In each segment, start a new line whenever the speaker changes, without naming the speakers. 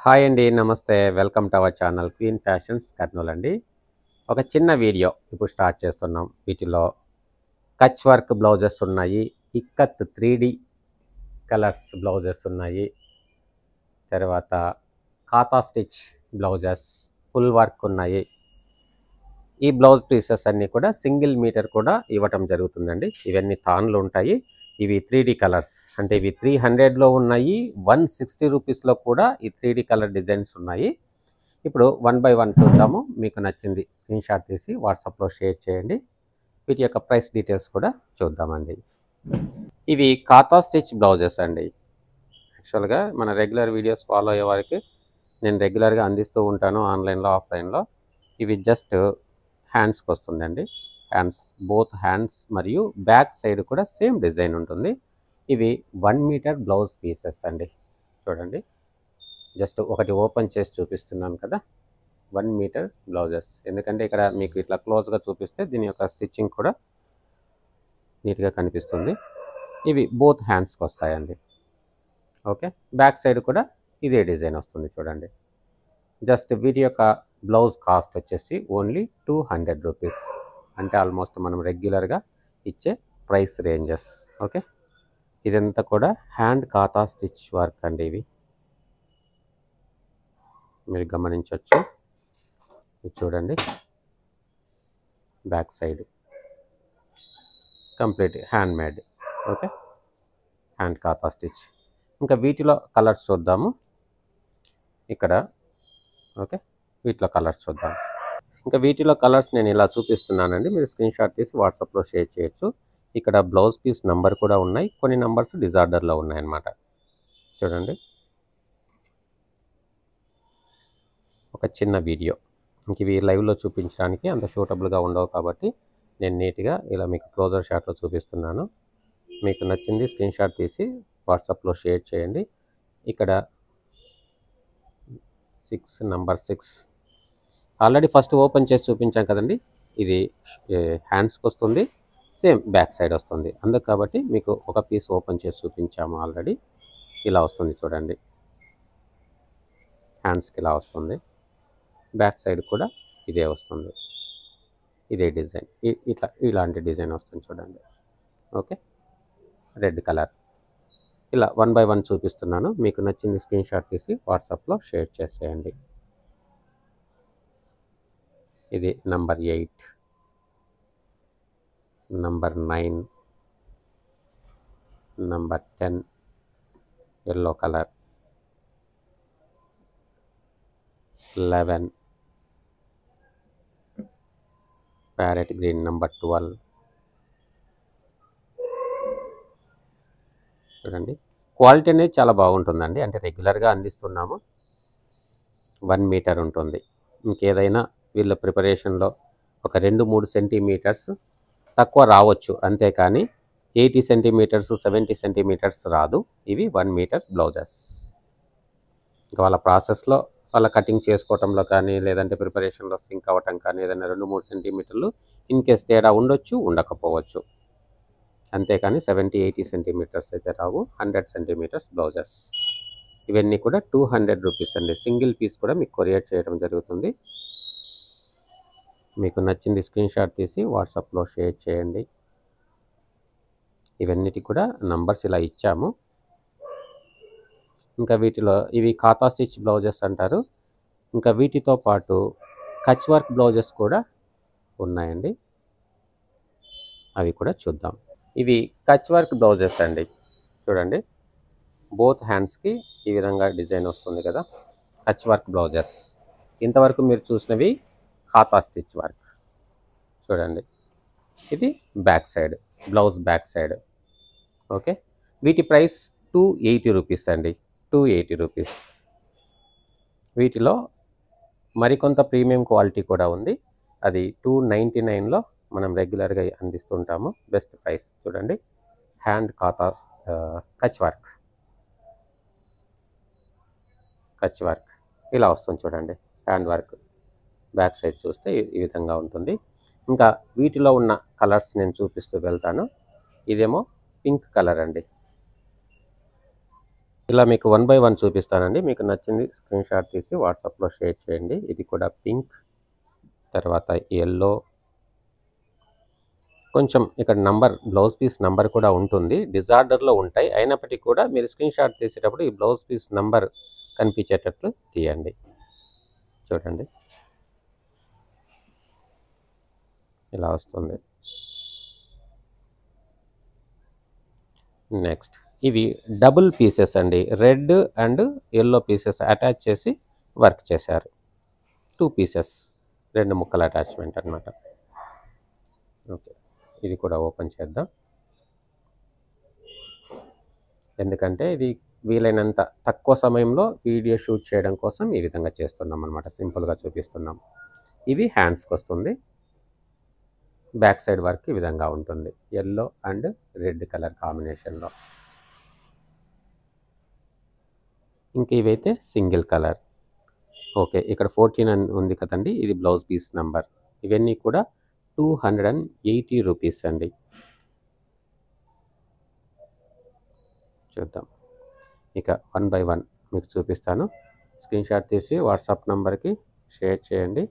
Hi అండి, నమస్తే. Welcome to our channel queen fashions Kurnool అండి. ఒక చిన్న వీడియో ఇప్పుడు స్టార్ట్ చేస్తున్నాం. వీటిలో కచ్ వర్క్ బ్లౌజెస్ ఉన్నాయి, ఇక్కత్ 3D కలర్స్ బ్లౌజెస్ ఉన్నాయి, తర్వాత కాతా స్టిచ్ బ్లౌజెస్ ఫుల్ వర్క్ ఉన్నాయి. ఈ బ్లౌజ్ పీసెస్ అన్నీ కూడా సింగిల్ మీటర్ కూడా ఇవ్వటం జరుగుతుందండి. ఇవన్నీ తాన్లు ఉంటాయి. ఇవి 3D కలర్స్, అంటే ఇవి 300లో ఉన్నాయి, 160 రూపీస్లో కూడా ఈ 3D కలర్ డిజైన్స్ ఉన్నాయి. ఇప్పుడు 1 బై 1 చూద్దాము. మీకు నచ్చింది స్క్రీన్ షాట్ తీసి వాట్సాప్లో షేర్ చేయండి. వీటి యొక్క ప్రైస్ డీటెయిల్స్ కూడా చూద్దామండి. ఇవి కాతా స్టిచ్ బ్లౌజెస్ అండి. యాక్చువల్గా మన రెగ్యులర్ వీడియోస్ ఫాలో అయ్యే వారికి నేను రెగ్యులర్గా అందిస్తూ ఉంటాను, ఆన్లైన్లో ఆఫ్లైన్లో. ఇవి జస్ట్ హ్యాండ్స్కి వస్తుందండి. హ్యాండ్స్, బోత్ హ్యాండ్స్ మరియు బ్యాక్ సైడ్ కూడా సేమ్ డిజైన్ ఉంటుంది. ఇవి 1 మీటర్ బ్లౌజ్ పీసెస్ అండి. చూడండి, జస్ట్ ఒకటి ఓపెన్ చేసి చూపిస్తున్నాను కదా, 1 మీటర్ బ్లౌజెస్. ఎందుకంటే ఇక్కడ మీకు ఇట్లా క్లోజ్గా చూపిస్తే దీని యొక్క స్టిచ్చింగ్ కూడా నీట్గా కనిపిస్తుంది. ఇవి బోత్ హ్యాండ్స్కి వస్తాయండి. ఓకే, బ్యాక్ సైడ్ కూడా ఇదే డిజైన్ వస్తుంది. చూడండి, జస్ట్ వీటి యొక్క బ్లౌజ్ కాస్ట్ వచ్చేసి ఓన్లీ 200 రూపీస్, అంటే ఆల్మోస్ట్ మనం రెగ్యులర్గా ఇచ్చే ప్రైస్ రేంజెస్. ఓకే, ఇదంతా కూడా హ్యాండ్ కాతా స్టిచ్ వర్క్ అండి. ఇవి మీరు గమనించవచ్చు. ఇది చూడండి, back side complete hand made. Okay, hand కాతా స్టిచ్. ఇంకా వీటిలో కలర్స్ చూద్దాము. ఇక్కడ ఓకే, వీటిలో కలర్స్ చూద్దాం. ఇంకా వీటిలో కలర్స్ నేను ఇలా చూపిస్తున్నానండి. మీరు స్క్రీన్ షాట్ తీసి వాట్సాప్లో షేర్ చేయొచ్చు. ఇక్కడ బ్లౌజ్ పీస్ నంబర్ కూడా ఉన్నాయి, కొన్ని నంబర్స్ డిజార్డర్లో ఉన్నాయన్నమాట. చూడండి, ఒక చిన్న వీడియో. ఇంక ఇవి లైవ్లో చూపించడానికి అంత సూటబుల్గా ఉండవు కాబట్టి నేను నీట్గా ఇలా మీకు క్లోజర్ షాట్లో చూపిస్తున్నాను. మీకు నచ్చింది స్క్రీన్ షాట్ తీసి వాట్సాప్లో షేర్ చేయండి. ఇక్కడ 6 ఆల్రెడీ ఫస్ట్ ఓపెన్ చేసి చూపించాం కదండి. ఇది హ్యాండ్స్కి వస్తుంది, సేమ్ బ్యాక్ సైడ్ వస్తుంది. అందుకు కాబట్టి మీకు ఒక పీస్ ఓపెన్ చేసి చూపించాము ఆల్రెడీ. ఇలా వస్తుంది చూడండి, హ్యాండ్స్కి ఇలా వస్తుంది, బ్యాక్ సైడ్ కూడా ఇదే వస్తుంది, ఇదే డిజైన్. ఇలాంటి డిజైన్ వస్తుంది చూడండి. Okay, red colour. ఇలా 1 బై 1 చూపిస్తున్నాను. మీకు నచ్చింది స్క్రీన్ షాట్ తీసి వాట్సాప్లో షేర్ చేసేయండి. ఇది number 8, number 9, number 10 yellow colour, 11 parrot green, number 12. చూడండి, క్వాలిటీ అనేది చాలా బాగుంటుందండి. అంటే రెగ్యులర్గా అందిస్తున్నాము, 1 మీటర్ ఉంటుంది. ఇంకేదైనా వీళ్ళ ప్రిపరేషన్లో ఒక 2-3 సెంటీమీటర్స్ తక్కువ రావచ్చు, అంతేకాని 80 సెంటీమీటర్స్ 70 సెంటీమీటర్స్ రాదు. ఇవి 1 మీటర్ బ్లౌజెస్. ఇంకా వాళ్ళ ప్రాసెస్లో వాళ్ళ కటింగ్ చేసుకోవటంలో కానీ, లేదంటే ప్రిపరేషన్లో సింక్ అవ్వటం కానీ, ఏదైనా 2-3 సెంటీమీటర్లు ఇన్ కేస్ తేడా ఉండొచ్చు, ఉండకపోవచ్చు. అంతేకాని 70-80 సెంటీమీటర్స్ అయితే రావు. 100 సెంటీమీటర్స్ బ్లౌజెస్. ఇవన్నీ కూడా 200 రూపీస్ అండి. సింగిల్ పీస్ కూడా మీకు కొరియర్ చేయడం జరుగుతుంది. మీకు నచ్చింది స్క్రీన్ షాట్ తీసి వాట్సాప్లో షేర్ చేయండి. ఇవన్నిటి కూడా నంబర్స్ ఇలా ఇచ్చాము. ఇంకా వీటిలో ఇవి కాతా స్టిచ్ బ్లౌజెస్ అంటారు. ఇంకా వీటితో పాటు కచ్ వర్క్ బ్లౌజెస్ కూడా ఉన్నాయండి, అవి కూడా చూద్దాం. ఇవి కచ్ వర్క్ బ్లౌజెస్ అండి. చూడండి, బోత్ హ్యాండ్స్కి ఈ విధంగా డిజైన్ వస్తుంది కదా, కచ్ వర్క్ బ్లౌజెస్. ఇంతవరకు మీరు చూసినవి కాతా స్టిచ్ వర్క్. చూడండి, ఇది back side, blouse back side. Okay, వీటి ప్రైస్ 280 రూపీస్ అండి, 280 రూపీస్. వీటిలో మరికొంత ప్రీమియం క్వాలిటీ కూడా ఉంది, అది 299లో మనం రెగ్యులర్గా అందిస్తుంటాము. Best price. చూడండి, హ్యాండ్ కాతాస్ కచ్ వర్క్ ఇలా వస్తుంది చూడండి. హ్యాండ్ వర్క్ బ్యాక్ సైడ్ చూస్తే ఈ విధంగా ఉంటుంది. ఇంకా వీటిలో ఉన్న కలర్స్ నేను చూపిస్తూ వెళ్తాను. ఇదేమో పింక్ కలర్ అండి. ఇలా మీకు 1 బై 1 చూపిస్తానండి. మీకు నచ్చింది స్క్రీన్ షాట్ తీసి వాట్సాప్లో షేర్ చేయండి. ఇది కూడా పింక్, తర్వాత యెల్లో, కొంచెం ఇక్కడ నంబర్ బ్లౌజ్ పీస్ నంబర్ కూడా ఉంటుంది. డిజార్డర్లో ఉంటాయి, అయినప్పటికీ కూడా మీరు స్క్రీన్ షాట్ తీసేటప్పుడు ఈ బ్లౌజ్ పీస్ నంబర్ కనిపించేటట్లు తీయండి. చూడండి ఇలా వస్తుంది. నెక్స్ట్ ఇవి డబుల్ పీసెస్ అండి. Red and yellow pieces attach చేసి వర్క్ చేశారు. 2 పీసెస్, 2 ముక్కల అటాచ్మెంట్ అనమాట. ఓకే, ఇది కూడా ఓపెన్ చేద్దాం. ఎందుకంటే ఇది వీలైనంత తక్కువ సమయంలో వీడియో షూట్ చేయడం కోసం ఈ విధంగా చేస్తున్నాం అనమాట. సింపుల్గా చూపిస్తున్నాం. ఇది హ్యాండ్స్కి వస్తుంది. బ్యాక్ సైడ్ వర్క్ ఈ విధంగా ఉంటుంది, యెల్లో అండ్ రెడ్ కలర్ కాంబినేషన్లో. ఇంకా ఇవైతే సింగిల్ కలర్. ఓకే, ఇక్కడ 14 అని ఉంది కదండి, ఇది బ్లౌజ్ పీస్ నంబర్. ఇవన్నీ కూడా 280 రూపీస్ అండి. చూద్దాం. ఇక 1 బై 1 మీకు చూపిస్తాను. స్క్రీన్ షాట్ తీసి వాట్సాప్ నంబర్కి షేర్ చేయండి.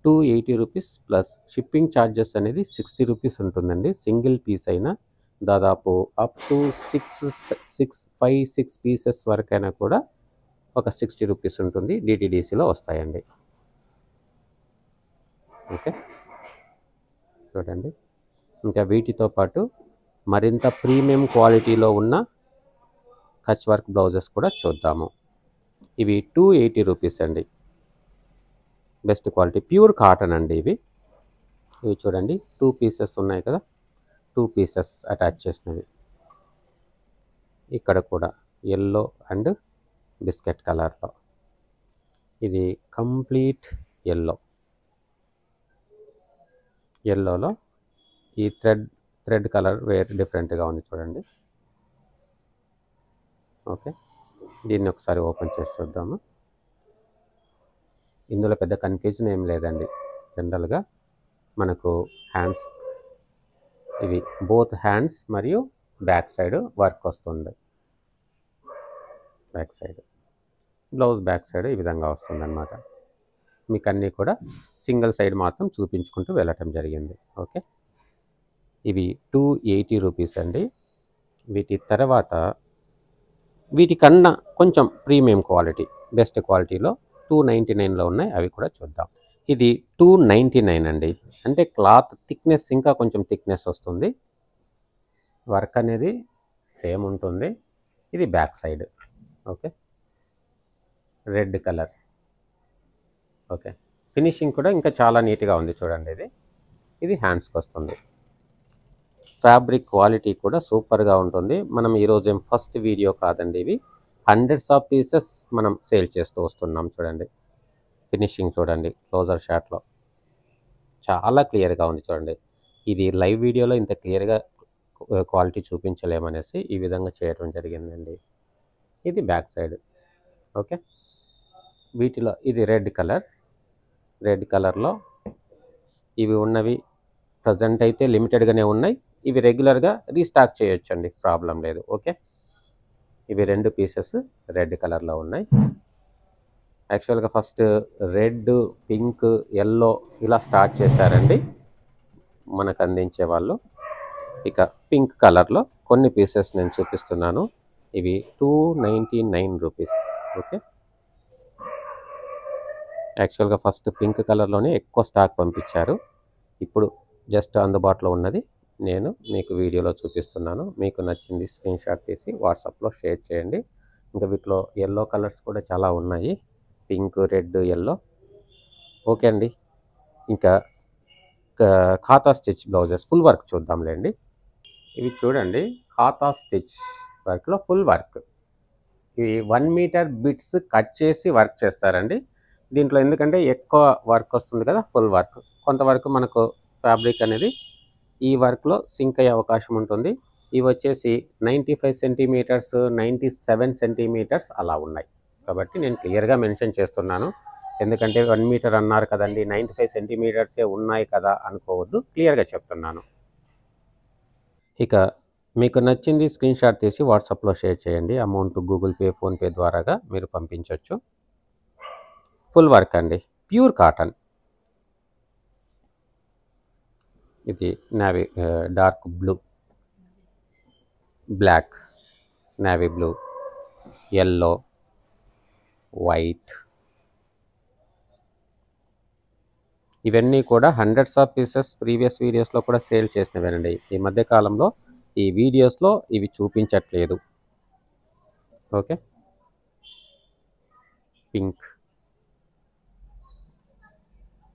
280 రూపీస్ ప్లస్ షిప్పింగ్ ఛార్జెస్ అనేది 60 రూపీస్ ఉంటుందండి. సింగిల్ పీస్ అయినా దాదాపు అప్ టు 6 పీసెస్ వరకైనా కూడా ఒక 60 రూపీస్ ఉంటుంది. డిటిడిసిలో వస్తాయండి. ఓకే, చూడండి. ఇంకా వీటితో పాటు మరింత ప్రీమియం క్వాలిటీలో ఉన్న కచ్ వర్క్ బ్లౌజెస్ కూడా చూద్దాము. ఇవి 280 రూపీస్ అండి. బెస్ట్ క్వాలిటీ ప్యూర్ కాటన్ అండి. ఇవి చూడండి, 2 పీసెస్ ఉన్నాయి కదా, 2 పీసెస్ అటాచ్ చేసినవి. ఇక్కడ కూడా యెల్లో అండ్ బిస్కెట్ కలర్లో. ఇది కంప్లీట్ యెల్లోలో ఈ థ్రెడ్ కలర్ వేరే డిఫరెంట్గా ఉంది చూడండి. ఓకే, దీన్ని ఒకసారి ఓపెన్ చేసి చూద్దాము. ఇందులో పెద్ద కన్ఫ్యూజన్ ఏం లేదండి. జనరల్గా మనకు హ్యాండ్స్, ఇవి బోత్ హ్యాండ్స్ మరియు బ్యాక్ సైడ్ వర్క్ వస్తుంది. Back side blouse back side ఈ విధంగా వస్తుంది అన్నమాట. మీకు అన్నీ కూడా సింగిల్ సైడ్ మాత్రం చూపించుకుంటూ వెళ్ళటం జరిగింది. ఓకే, ఇవి 280 రూపీస్ అండి. వీటి తర్వాత వీటికన్నా కొంచెం ప్రీమియం క్వాలిటీ, బెస్ట్ క్వాలిటీలో 299లో ఉన్నాయి. అవి కూడా చూద్దాం. ఇది 299 అండి. అంటే క్లాత్ థిక్నెస్ ఇంకా కొంచెం థిక్నెస్ వస్తుంది. వర్క్ అనేది సేమ్ ఉంటుంది. ఇది back side. Okay, red colour. Okay, finishing కూడా ఇంకా చాలా నీట్గా ఉంది చూడండి. ఇది హ్యాండ్స్కి వస్తుంది. ఫ్యాబ్రిక్ క్వాలిటీ కూడా సూపర్గా ఉంటుంది. మనం ఈరోజు ఏం ఫస్ట్ వీడియో కాదండి, ఇవి హండ్రెడ్స్ ఆఫ్ పీసెస్ మనం సేల్ చేస్తూ వస్తున్నాం. చూడండి ఫినిషింగ్, చూడండి క్లోజర్ షాట్లో చాలా క్లియర్గా ఉంది చూడండి. ఇది లైవ్ వీడియోలో ఇంత క్లియర్గా క్వాలిటీ చూపించలేమనేసి ఈ విధంగా చేయడం జరిగిందండి. ఇది బ్యాక్ సైడ్. ఓకే, వీటిలో ఇది రెడ్ కలర్లో ఇవి ఉన్నవి ప్రజెంట్ అయితే లిమిటెడ్గానే ఉన్నాయి. ఇవి రెగ్యులర్గా రీస్టాక్ చేయొచ్చండి, ప్రాబ్లం లేదు. ఓకే, ఇవి 2 పీసెస్ రెడ్ కలర్లో ఉన్నాయి. యాక్చువల్గా ఫస్ట్ రెడ్, పింక్, యెల్లో ఇలా స్టార్ట్ చేశారండి మనకు అందించే వాళ్ళు. ఇక పింక్ కలర్లో కొన్ని పీసెస్ నేను చూపిస్తున్నాను. ఇవి 299 రూపీస్. ఓకే, యాక్చువల్గా ఫస్ట్ పింక్ కలర్లోనే ఎక్కువ స్టాక్ పంపించారు. ఇప్పుడు జస్ట్ అందుబాటులో ఉన్నది నేను మీకు వీడియోలో చూపిస్తున్నాను. మీకు నచ్చింది స్క్రీన్ షాట్ తీసి వాట్సాప్లో షేర్ చేయండి. ఇంకా వీటిలో యెల్లో కలర్స్ కూడా చాలా ఉన్నాయి, పింక్, రెడ్, యెల్లో. ఓకే అండి, ఇంకా ఖాతా స్టిచ్ బ్లౌజెస్ ఫుల్ వర్క్ చూద్దాంలేండి. ఇవి చూడండి, ఖాతా స్టిచ్ వర్క్లో ఫుల్ వర్క్. ఇవి 1 మీటర్ బిట్స్ కట్ చేసి వర్క్ చేస్తారండి. దీంట్లో ఎందుకంటే ఎక్కువ వర్క్ వస్తుంది కదా, ఫుల్ వర్క్. కొంతవరకు మనకు ఫ్యాబ్రిక్ అనేది ఈ వర్క్లో సింక్ అయ్యే అవకాశం ఉంటుంది. ఇవి వచ్చేసి 95 సెంటీమీటర్స్, 97 సెంటీమీటర్స్ అలా ఉన్నాయి. కాబట్టి నేను క్లియర్గా మెన్షన్ చేస్తున్నాను. ఎందుకంటే 1 మీటర్ అన్నారు కదండి, 95 సెంటీమీటర్సే ఉన్నాయి కదా అనుకోవద్దు, క్లియర్గా చెప్తున్నాను. ఇక మీకు నచ్చింది స్క్రీన్ షాట్ తీసి వాట్సాప్లో షేర్ చేయండి. అమౌంట్ గూగుల్ పే, ఫోన్పే ద్వారాగా మీరు పంపించవచ్చు. ఫుల్ వర్క్ అండి, ప్యూర్ కాటన్. ఇది navy dark blue, black, navy blue, yellow, white, ఇవన్నీ కూడా హండ్రెడ్స్ ఆఫ్ పీసెస్ ప్రీవియస్ వీడియోస్లో కూడా సేల్ చేసినవేనండి. ఈ మధ్య కాలంలో ఈ వీడియోస్లో ఇవి చూపించట్లేదు. ఓకే, పింక్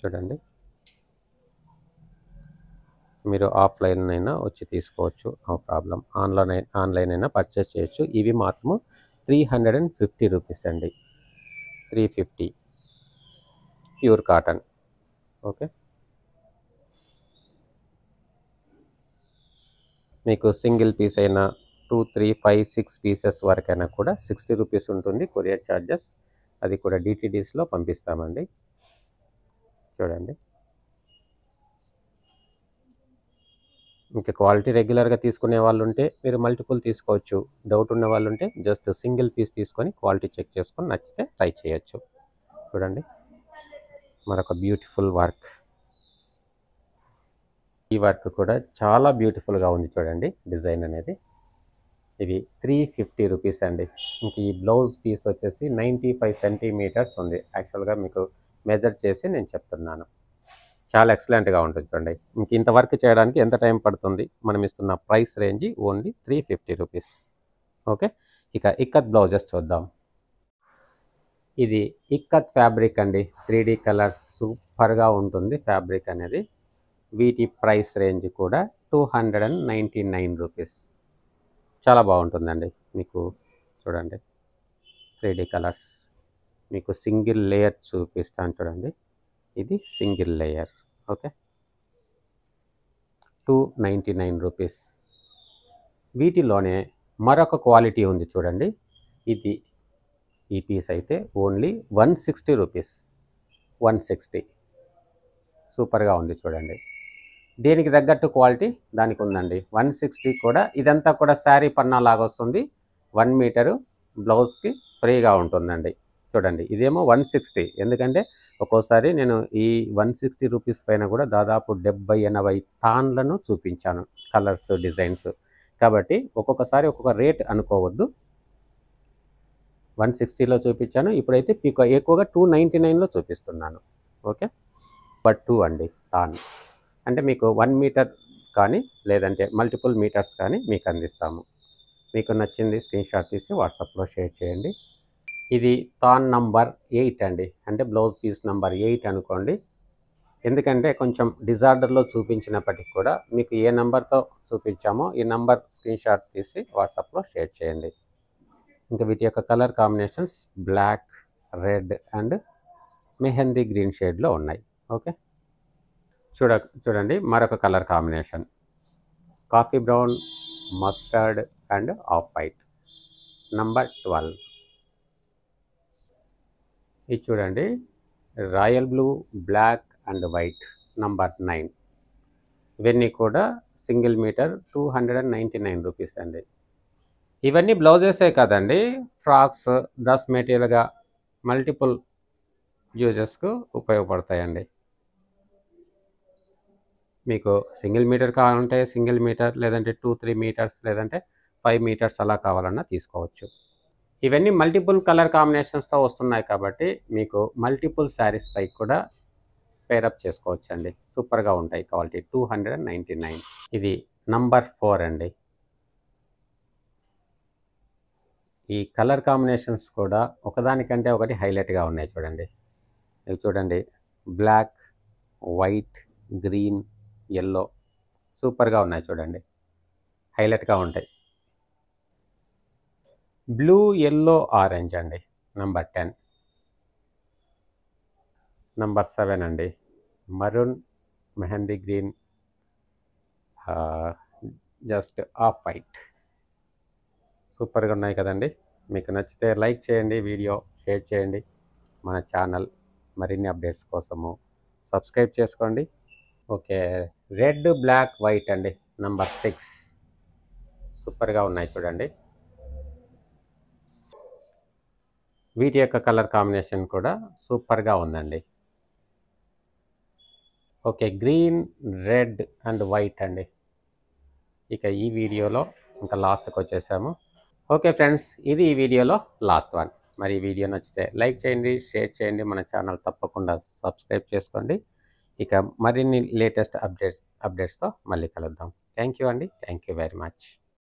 చూడండి, మీరు ఆఫ్లైన్ అయినా వచ్చి తీసుకోవచ్చు, నో ప్రాబ్లం. ఆన్లైన్ అయినా పర్చేస్ చేయొచ్చు. ఇవి మాత్రము 350 రూపీస్ అండి, 350 ప్యూర్ కాటన్. ఓకే, మీకు సింగిల్ పీస్ అయినా 2, 3, 5, 6 పీసెస్ వరకైనా కూడా 60 రూపీస్ ఉంటుంది కొరియర్ ఛార్జెస్. అది కూడా డిటిడిస్లో పంపిస్తామండి. చూడండి, ఇంకా క్వాలిటీ రెగ్యులర్గా తీసుకునే వాళ్ళు ఉంటే మీరు మల్టిపుల్ తీసుకోవచ్చు. డౌట్ ఉన్న వాళ్ళు ఉంటే జస్ట్ సింగిల్ పీస్ తీసుకొని క్వాలిటీ చెక్ చేసుకొని నచ్చితే ట్రై చేయొచ్చు. చూడండి, మరొక బ్యూటిఫుల్ వర్క్. ఈ వర్క్ కూడా చాలా బ్యూటిఫుల్గా ఉంది చూడండి, డిజైన్ అనేది. ఇవి 350 రూపీస్ అండి. ఇంక ఈ బ్లౌజ్ పీస్ వచ్చేసి 95 సెంటీమీటర్స్ ఉంది. యాక్చువల్గా మీకు మెజర్ చేసి నేను చెప్తున్నాను. చాలా ఎక్సలెంట్గా ఉంటుంది చూడండి. ఇంక ఇంత వర్క్ చేయడానికి ఎంత టైం పడుతుంది? మనం ఇస్తున్న price range only 350 rupees. Okay, ఇక ఇక్కత్ బ్లౌజెస్ చూద్దాం. ఇది ఇక్కత్ ఫ్యాబ్రిక్ అండి, 3D కలర్స్, సూపర్గా ఉంటుంది ఫ్యాబ్రిక్ అనేది. వీటి ప్రైస్ రేంజ్ కూడా 299 రూపీస్. చాలా బాగుంటుందండి. మీకు చూడండి 3D కలర్స్. మీకు సింగిల్ లేయర్ చూపిస్తాను చూడండి, ఇది సింగిల్ లేయర్. Okay, 299 rupees. వీటిలోనే మరొక క్వాలిటీ ఉంది చూడండి. ఇది ఈ పీస్ అయితే ఓన్లీ 160 రూపీస్. 160 సూపర్గా ఉంది చూడండి. దేనికి తగ్గట్టు క్వాలిటీ దానికి ఉందండి. 160 కూడా, ఇదంతా కూడా శారీ పన్నా లాగా వస్తుంది. 1 మీటరు బ్లౌజ్కి ఫ్రీగా ఉంటుందండి. చూడండి, ఇదేమో 160. ఎందుకంటే ఒక్కోసారి నేను ఈ 160 రూపీస్ పైన కూడా దాదాపు 70-80 తాన్లను చూపించాను, కలర్స్, డిజైన్స్. కాబట్టి ఒక్కొక్కసారి ఒక్కొక్క రేట్ అనుకోవద్దు. 160లో చూపించాను, ఇప్పుడైతే ఎక్కువగా 299లో చూపిస్తున్నాను. ఓకే, బట్ 2 అండి తాన్. అంటే మీకు 1 మీటర్ కానీ లేదంటే మల్టిపుల్ మీటర్స్ కానీ మీకు అందిస్తాము. మీకు నచ్చింది స్క్రీన్ షాట్ తీసి వాట్సాప్లో షేర్ చేయండి. ఇది తాన్ నంబర్ 8 అండి, అంటే బ్లౌజ్ పీస్ నంబర్ 8 అనుకోండి. ఎందుకంటే కొంచెం డిజార్డర్లో చూపించినప్పటికి కూడా మీకు ఏ నెంబర్తో చూపించామో ఈ నెంబర్ స్క్రీన్ షాట్ తీసి వాట్సాప్లో షేర్ చేయండి. ఇంకా వీటి యొక్క colour combinations black, red and mehndi green షేడ్లో ఉన్నాయి. ఓకే, చూడండి మరొక colour combination, coffee brown, mustard and off white, number 12. ఇది చూడండి, royal blue, black and white, number 9. ఇవన్నీ కూడా సింగిల్ మీటర్ 299 రూపీస్ అండి. ఇవన్నీ బ్లౌజెసే కాదండి, ఫ్రాక్స్, డ్రెస్ మెటీరియల్గా మల్టిపుల్ యూజెస్కు ఉపయోగపడతాయండి. మీకు సింగిల్ మీటర్ కావాలంటే సింగిల్ మీటర్, లేదంటే 2-3 మీటర్స్, లేదంటే 5 మీటర్స్ అలా కావాలన్నా తీసుకోవచ్చు. ఇవన్నీ మల్టిపుల్ కలర్ కాంబినేషన్స్తో వస్తున్నాయి కాబట్టి మీకు మల్టిపుల్ శారీస్ పై కూడా పేరప్ చేసుకోవచ్చండి. సూపర్గా ఉంటాయి క్వాలిటీ. 299. ఇది నంబర్ 4 అండి. ఈ కలర్ కాంబినేషన్స్ కూడా ఒకదానికంటే ఒకటి హైలైట్గా ఉన్నాయి చూడండి. ఇవి చూడండి, బ్లాక్, వైట్, గ్రీన్, ఎల్లో, సూపర్గా ఉన్నాయి చూడండి, హైలైట్గా ఉంటాయి. బ్లూ, ఎల్లో, ఆరెంజ్ అండి, నంబర్ 10. నంబర్ 7 అండి, maroon, mehndi green, just off white. సూపర్గా ఉన్నాయి కదండి. మీకు నచ్చితే లైక్ చేయండి, వీడియో షేర్ చేయండి. మన ఛానల్ మరిన్ని అప్డేట్స్ కోసము సబ్స్క్రైబ్ చేసుకోండి. ఓకే, రెడ్, బ్లాక్, వైట్ అండి, నంబర్ 6. సూపర్గా ఉన్నాయి చూడండి. వీటి యొక్క కలర్ కాంబినేషన్ కూడా సూపర్గా ఉందండి. Okay, green, red and white అండి. ఇక ఈ వీడియోలో ఇంకా లాస్ట్కి వచ్చేసాము. ఓకే ఫ్రెండ్స్, ఇది ఈ వీడియోలో లాస్ట్ వన్. మరి ఈ వీడియో నచ్చితే లైక్ చేయండి, షేర్ చేయండి, మన ఛానల్ తప్పకుండా సబ్స్క్రైబ్ చేసుకోండి. ఇక మరిన్ని లేటెస్ట్ అప్డేట్స్తో మళ్ళీ కలుద్దాం. థ్యాంక్ యూ అండి. Thank you very much.